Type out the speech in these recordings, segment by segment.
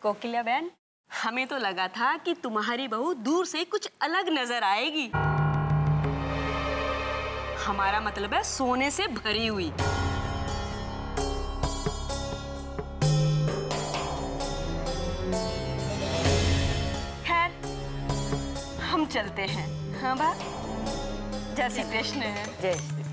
कोकिला बहन, हमें तो लगा था कि तुम्हारी बहू दूर से कुछ अलग नजर आएगी। हमारा मतलब है सोने से भरी हुई। खैर, हम चलते हैं। हाँ बा, जय श्री कृष्ण। जय श्री कृष्ण।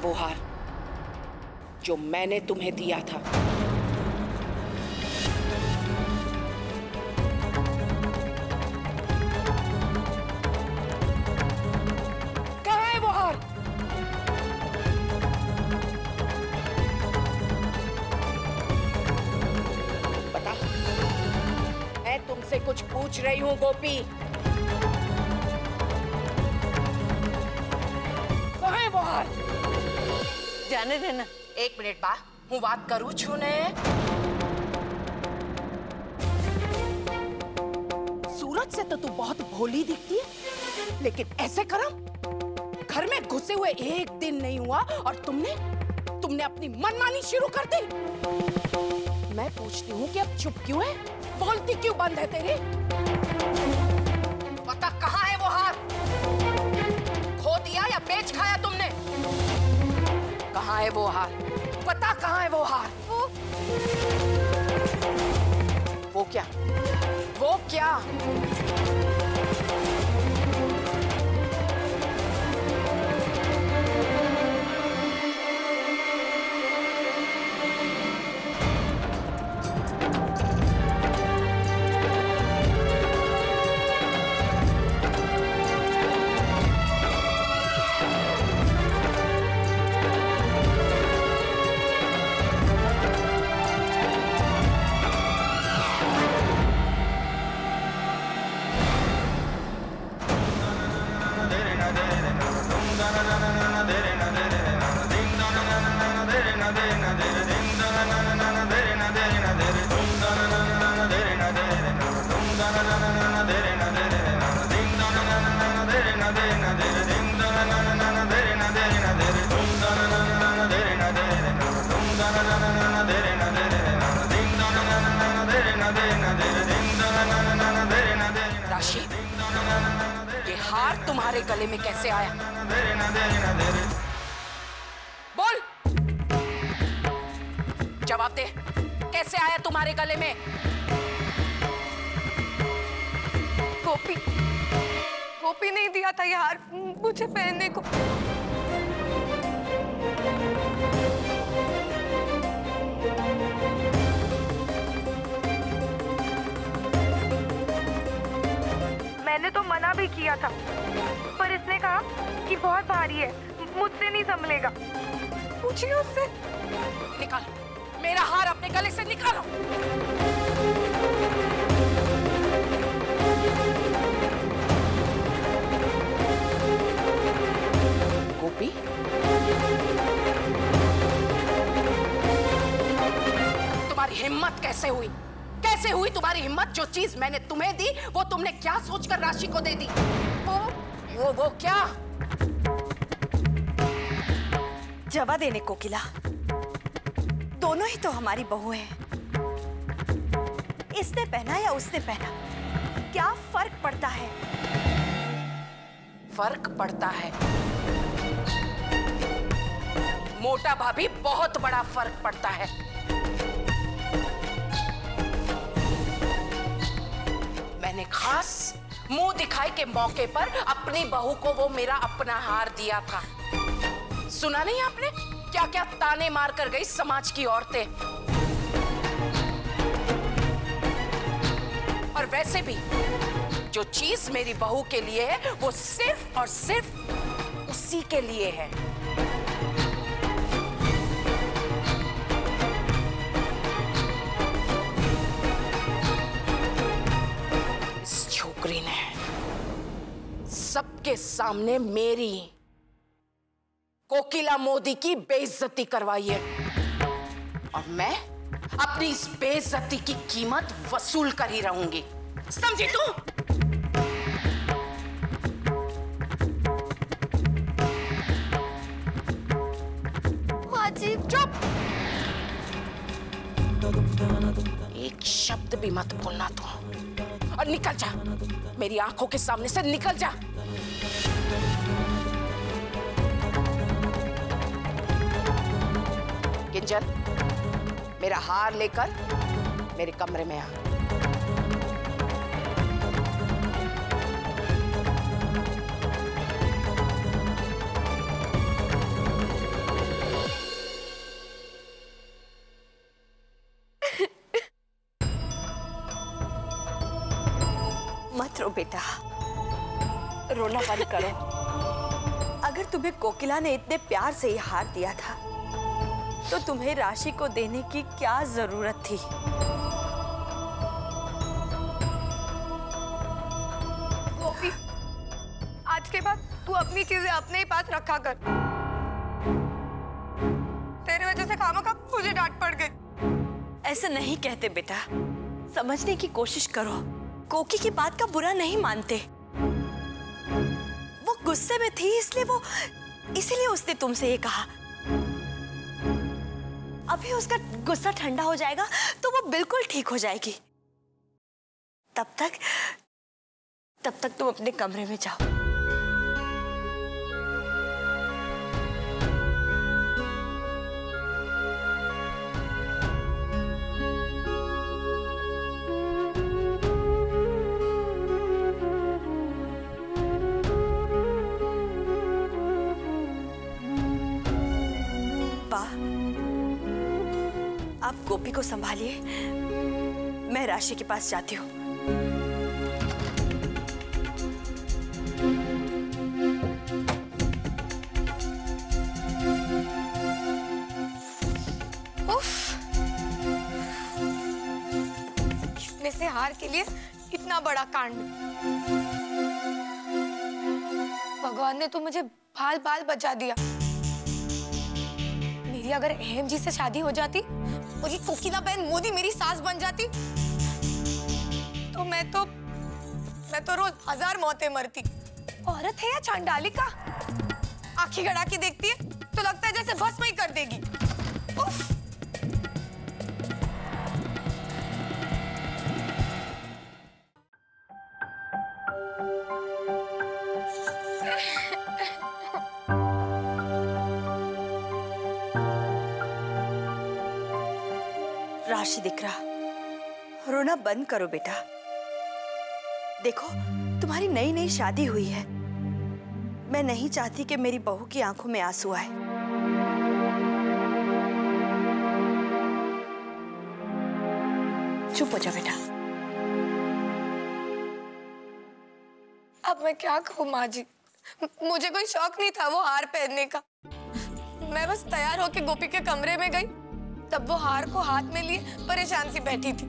वो हार जो मैंने तुम्हें दिया था। कहाँ है वो हार? बता, मैं तुमसे कुछ पूछ रही हूँ गोपी। कहाँ है वो हार? जाने देना। एक मिनट बा, हूँ बात करूँ छूने। सूरज से तो तू बहुत भोली दिखती है, लेकिन ऐसे करम घर में घुसे हुए एक दिन नहीं हुआ और तुमने अपनी मनमानी शुरू कर दी। मैं पूछती हूँ कि अब चुप क्यों है, बोलती क्यों बंद है तेरी? बता, कहाँ है वो हार? खो दिया या बेच खाया तुमने? कहाँ है वो हार? पता कहाँ है वो हार? वो क्या? वो क्या? राशि, ये हार तुम्हारे गले में कैसे आया? बोल, जवाब दे, कैसे आया तुम्हारे गले में? गोपी नहीं दिया था ये हार मुझे पहनने को। मैंने तो मना भी किया था, पर इसने कहा कि बहुत भारी है, मुझसे नहीं संभलेगा। पूछिए उससे। निकाल, मेरा हार अपने गले से निकालो। गोपी, तुम्हारी हिम्मत कैसे हुई? कैसे हुई तुम्हारी हिम्मत? जो चीज मैंने तुम्हें दी वो तुमने क्या सोचकर राशि को दे दी? वो क्या? जवाब देने कोकिला, दोनों ही तो हमारी बहू है। इसने पहना या उसने पहना, क्या फर्क पड़ता है? फर्क पड़ता है। मोटा भाभी बहुत बड़ा फर्क पड़ता है। मैंने खास मुंह दिखाई के मौके पर अपनी बहू को वो मेरा अपना हार दिया था। सुना नहीं आपने क्या क्या ताने मार कर गई समाज की औरतें। और वैसे भी जो चीज मेरी बहू के लिए है वो सिर्फ और सिर्फ उसी के लिए है। इस छोकरी ने सबके सामने मेरी कोकिला मोदी की बेइज्जती करवाई है और मैं अपनी इस बेइज्जती की कीमत वसूल कर ही रहूंगी, समझी तू? माँ जी चुप! एक शब्द भी मत बोलना तू और निकल जा, मेरी आंखों के सामने से निकल जा। किंजल, मेरा हार लेकर मेरे कमरे में आ। मत रो बेटा, रोना बंद करो। अगर तुम्हें कोकिला ने इतने प्यार से ही हार दिया था तो तुम्हें राशि को देने की क्या जरूरत थी? गोपी, आज के बाद तू अपनी चीजें अपने ही पास रखा कर। तेरे वजह से खामखा मुझे डांट पड़ गई। ऐसा नहीं कहते बेटा, समझने की कोशिश करो। कोकी की बात का बुरा नहीं मानते, वो गुस्से में थी इसीलिए उसने तुमसे ये कहा। अभी उसका गुस्सा ठंडा हो जाएगा तो वो बिल्कुल ठीक हो जाएगी। तब तक तुम अपने कमरे में जाओ। आप गोपी को संभालिए, मैं राशि के पास जाती हूँ। में से हार के लिए इतना बड़ा कांड। भगवान ने तो मुझे बाल बाल बचा दिया। मेरी अगर अहम जी से शादी हो जाती और ये कोकिला बहन मोदी मेरी सास बन जाती तो मैं तो रोज 1000 मौतें मरती। औरत है या चांडालिका, आंखें गड़ा के देखती है तो लगता है जैसे भस्म ही कर देगी। उफ। राशि दिख रहा, रोना बंद करो बेटा। देखो, तुम्हारी नई नई शादी हुई है। मैं नहीं चाहती कि मेरी बहू की आंखों में आंसू आए। चुप हो जा बेटा। अब मैं क्या कहूँ माँ जी, मुझे कोई शौक नहीं था वो हार पहनने का। मैं बस तैयार होके गोपी के कमरे में गई, तब वो हार को हाथ में लिए परेशान सी बैठी थी।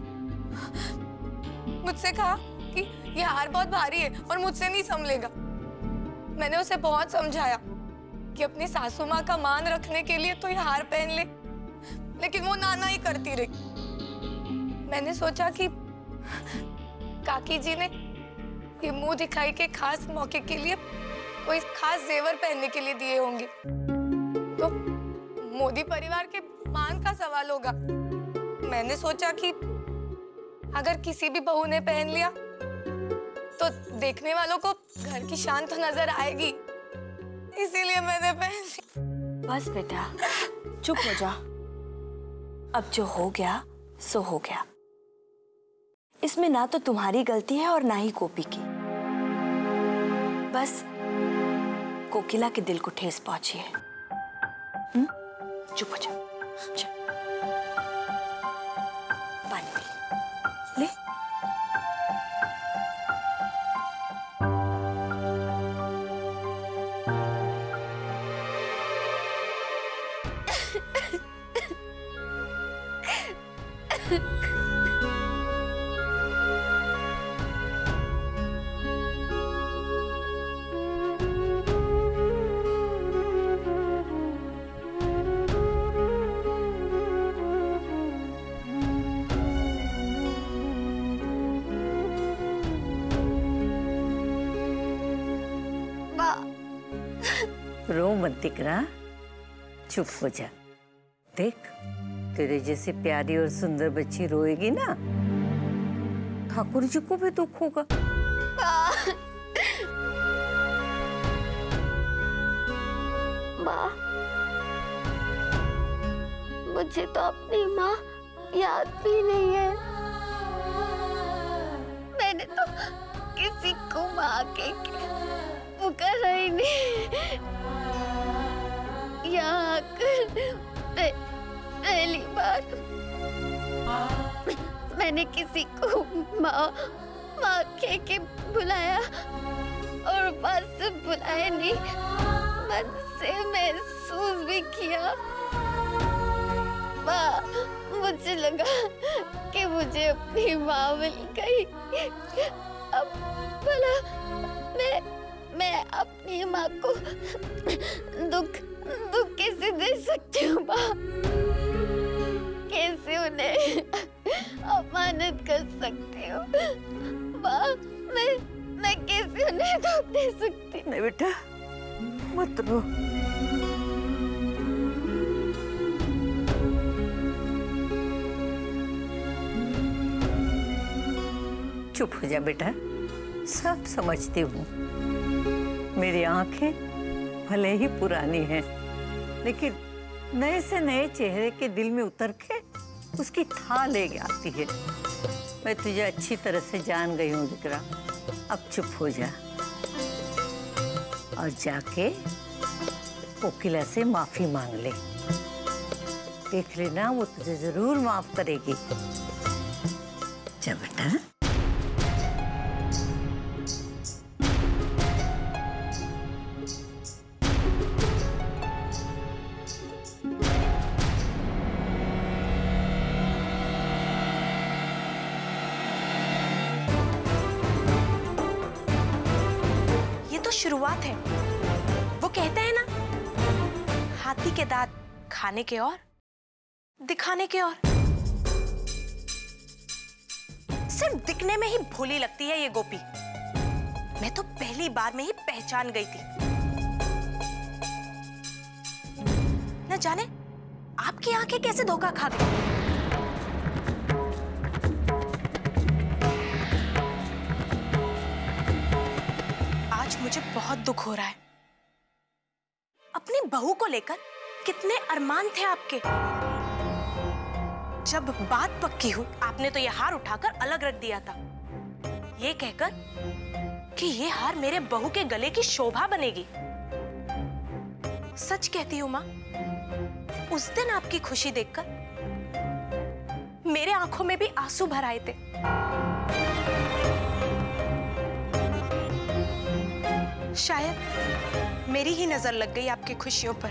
मुझसे कहा कि ये हार बहुत भारी है और मुझसे नहीं संभलेगा। मैंने उसे बहुत समझाया कि अपनी सासू माँ का मान रखने के लिए तो ये हार पहन ले, लेकिन वो नाना ही करती रही। मैंने सोचा कि काकी जी ने ये मुंह दिखाई के खास मौके के लिए कोई खास जेवर पहनने के लिए दिए होंगे, तो मोदी परिवार के मान का सवाल होगा। मैंने सोचा कि अगर किसी भी बहू ने पहन लिया तो देखने वालों को घर की शान तो नजर आएगी, इसीलिए मैंने पहन ली। बस बेटा चुप हो जा। अब जो हो गया सो हो गया। इसमें ना तो तुम्हारी गलती है और ना ही गोपी की। बस कोकिला के दिल को ठेस पहुंची है। चुप हो जा। चल। पानी पी ले। रो मत दिकरा, चुप हो जा। देख तेरे जैसी प्यारी और सुंदर बच्ची रोएगी ना, ठाकुर जी को भी दुख होगा। माँ, मुझे तो अपनी माँ याद भी नहीं है। मैंने तो किसी को माँ के पुकारा ही नहीं। यहाँ आकर पहली बार मैंने किसी को माँ के बुलाया, और बस बुलाया नहीं, मन से महसूस भी किया। माँ, मुझे लगा कि मुझे अपनी माँ मिल गई। अब भला मैं अपनी माँ को दुख कैसे दे सकती हूँ माँ? कैसे उन्हें अपमानित कर सकती हूँ माँ? मैं कैसे उन्हें दुख दे सकती? नहीं बेटा, मत रो। चुप हो जा बेटा, सब समझती हूँ। मेरी आंखें भले ही पुरानी हैं, लेकिन नए से नए चेहरे के दिल में उतर के उसकी था ले आती है। मैं तुझे अच्छी तरह से जान गई हूँ दिकरा, अब चुप हो जा और जाके कोकिला से माफी मांग ले। देख लेना, वो तुझे जरूर माफ करेगी। जा बेटा। शुरुआत है। वो कहते हैं ना, हाथी के दांत खाने के और दिखाने के और। सिर्फ दिखने में ही भोली लगती है ये गोपी। मैं तो पहली बार में ही पहचान गई थी। न जाने आपकी आंखें कैसे धोखा खा गई। आज मुझे बहुत दुख हो रहा है। अपनी बहू को लेकर कितने अरमान थे आपके। जब बात पक्की हुई, आपने तो ये हार उठाकर अलग रख दिया था, ये कहकर कि ये हार मेरे बहू के गले की शोभा बनेगी। सच कहती हूँ माँ, उस दिन आपकी खुशी देखकर मेरे आंखों में भी आंसू भर आए थे। शायद मेरी ही नजर लग गई आपकी खुशियों पर।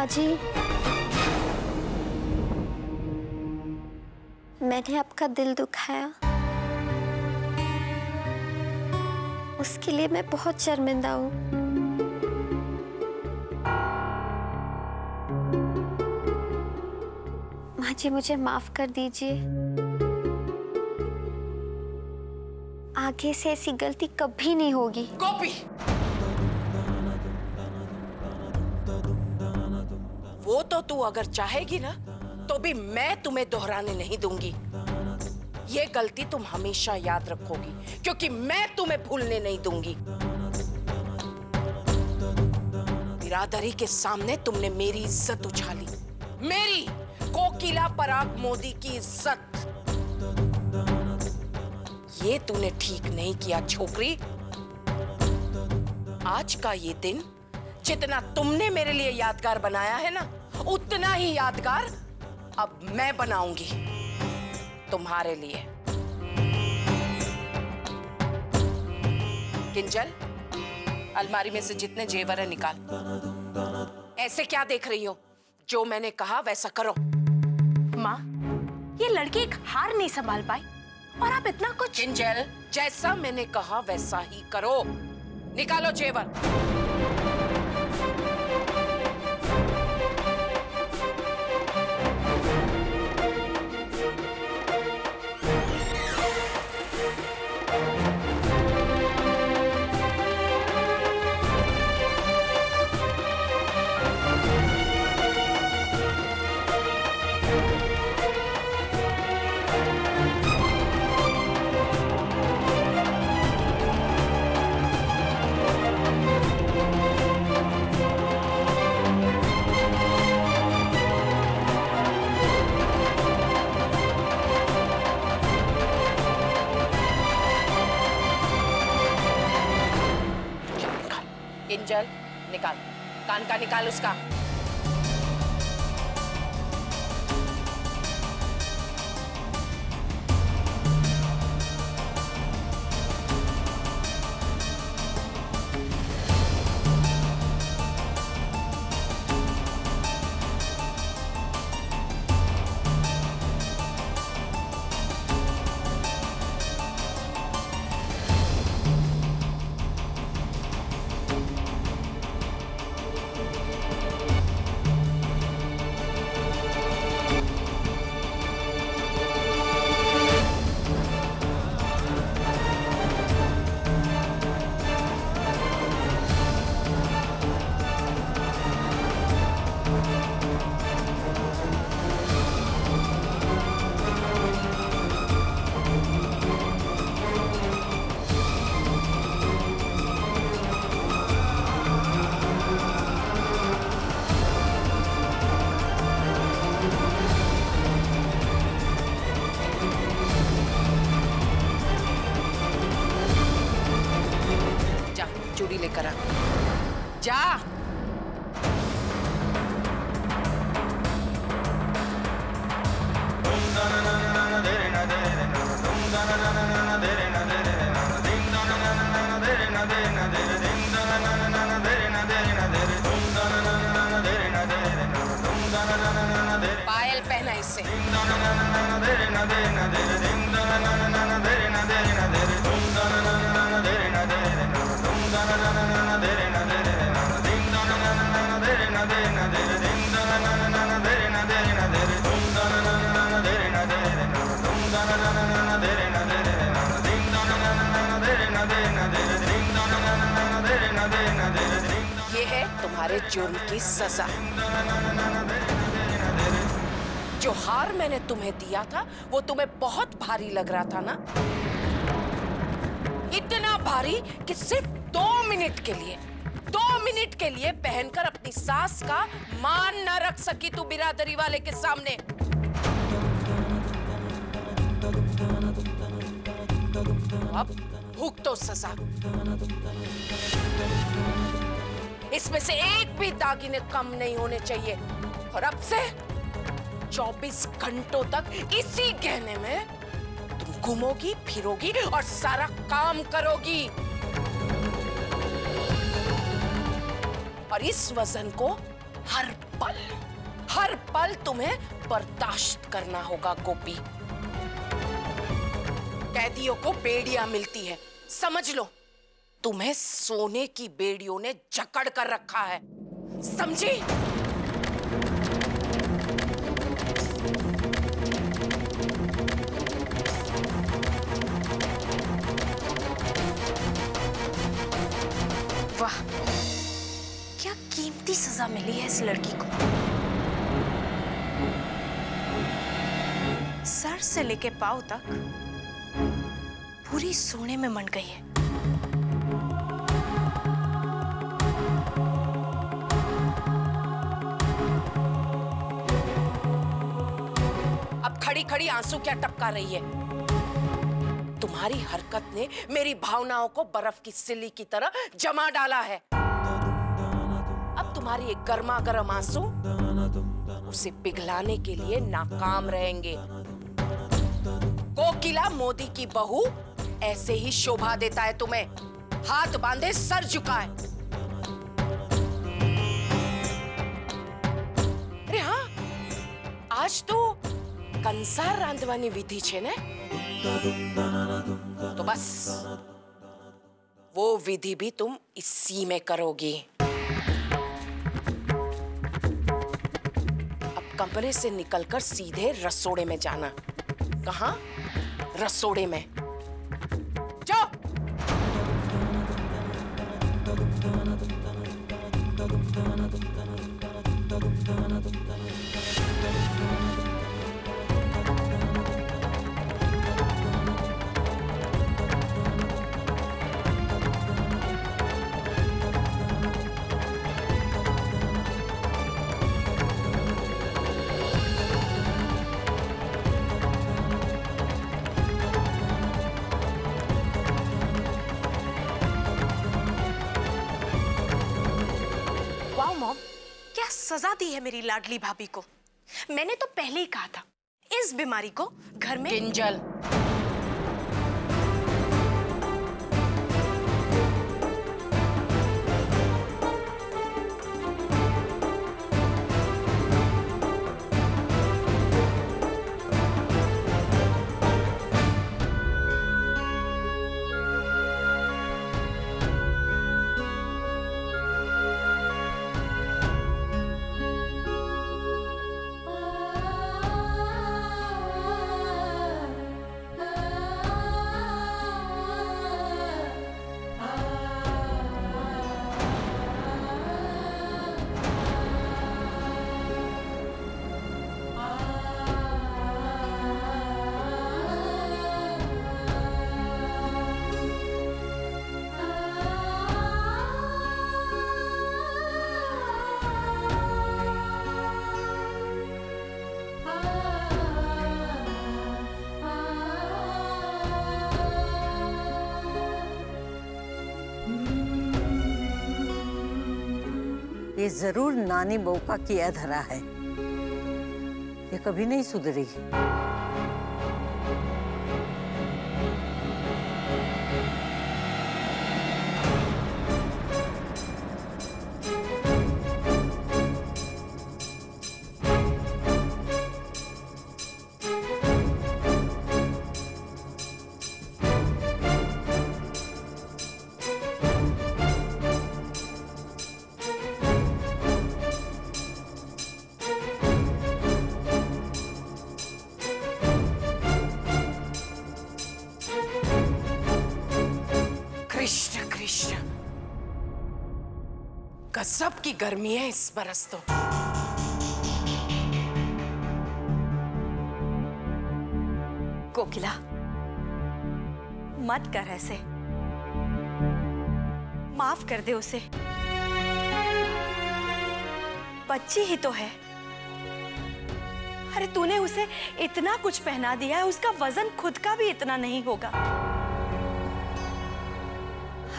जी, मैंने आपका दिल दुखाया, उसके लिए मैं बहुत शर्मिंदा हूँ। माँ जी, मुझे माफ कर दीजिए। आगे से ऐसी गलती कभी नहीं होगी। गोपी, वो तो तू अगर चाहेगी ना तो भी मैं तुम्हें दोहराने नहीं दूंगी। ये गलती तुम हमेशा याद रखोगी, क्योंकि मैं तुम्हें भूलने नहीं दूंगी। बिरादरी के सामने तुमने मेरी इज्जत उछाली, मेरी कोकिला पराग मोदी की इज्जत। ये तूने ठीक नहीं किया छोकरी। आज का ये दिन जितना तुमने मेरे लिए यादगार बनाया है ना, उतना ही यादगार अब मैं बनाऊंगी तुम्हारे लिए। किंजल, अलमारी में से जितने जेवर है निकाल। ऐसे क्या देख रही हो? जो मैंने कहा वैसा करो। माँ, ये लड़की एक हार नहीं संभाल पाई और आप इतना कुछ। किंजल, जैसा मैंने कहा वैसा ही करो। निकालो जेवर। किंजल, निकाल कान का, निकाल उसका। चूड़ी लेकर आ, जा। पायल पहना इससे। ये है तुम्हारे जुर्म की सजा। जो हार मैंने तुम्हें दिया था वो तुम्हें बहुत भारी लग रहा था ना, इतना भारी कि सिर्फ 2 मिनट के लिए पहनकर अपनी सास का मान न रख सकी तू बिरादरी वाले के सामने। अब भुगतो तो सजा। इसमें से एक भी दागिने कम नहीं होने चाहिए। और अब से 24 घंटों तक इसी गहने में तुम घूमोगी फिरोगी और सारा काम करोगी। और इस वजन को हर पल तुम्हें बर्दाश्त करना होगा गोपी। कैदियों को बेड़ियां मिलती है, समझ लो। तुम्हें सोने की बेड़ियों ने जकड़ कर रखा है, समझी? वाह, क्या कीमती सजा मिली है इस लड़की को। सर से लेके पांव तक पूरी सोने में मंड गई है। अब खड़ी खड़ी आंसू क्या टपका रही है? तुम्हारी हरकत ने मेरी भावनाओं को बर्फ की सिल्ली की तरह जमा डाला है। अब तुम्हारी एक गर्मा गर्म आंसू उसे पिघलाने के लिए नाकाम रहेंगे। कोकिला मोदी की बहू ऐसे ही शोभा देता है तुम्हें, हाथ बांधे सर झुकाए। अरे हाँ, आज तो कंसार रांधवानी विधि छे ने, तो बस वो विधि भी तुम इसी में करोगी। अब कमरे से निकलकर सीधे रसोड़े में जाना। कहाँ? रसोड़े में जाओ। सजा दी है मेरी लाडली भाभी को। मैंने तो पहले ही कहा था इस बीमारी को घर में। किंजल, ये जरूर नानी बहू का किया धरा है, ये कभी नहीं सुधरेगी। कृष्ण कृष्ण, गजब की गर्मी है इस बरस तो। कोकिला, मत कर ऐसे, माफ कर दे उसे। बच्ची ही तो है। अरे तूने उसे इतना कुछ पहना दिया है, उसका वजन खुद का भी इतना नहीं होगा।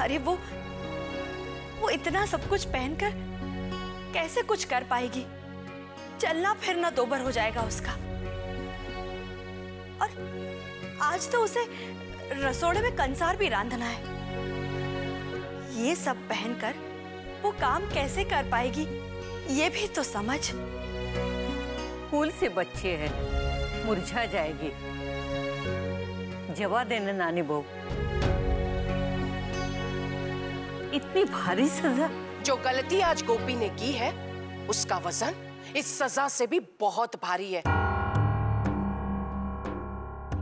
अरे वो इतना सब कुछ पहनकर कैसे कुछ कर पाएगी? चलना फिरना दोबर हो जाएगा उसका। और आज तो उसे रसोड़े में कंसार भी रांधना है। ये सब पहनकर वो काम कैसे कर पाएगी, ये भी तो समझ। फूल से बच्चे हैं, मुरझा जाएगी। जवा देना नानी बहू। इतनी भारी सजा। जो गलती आज गोपी ने की है उसका वजन इस सजा से भी बहुत भारी है।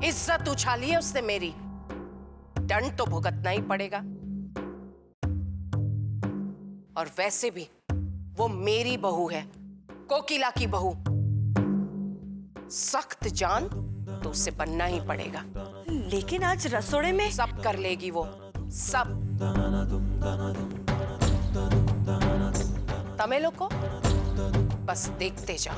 इज्जत उछाली है उसने मेरी, दंड तो भुगतना ही पड़ेगा। और वैसे भी वो मेरी बहू है, कोकिला की बहू। सख्त जान तो उसे बनना ही पड़ेगा। लेकिन आज रसोड़े में सब कर लेगी वो, सब। तमें लोग को बस देखते जाओ।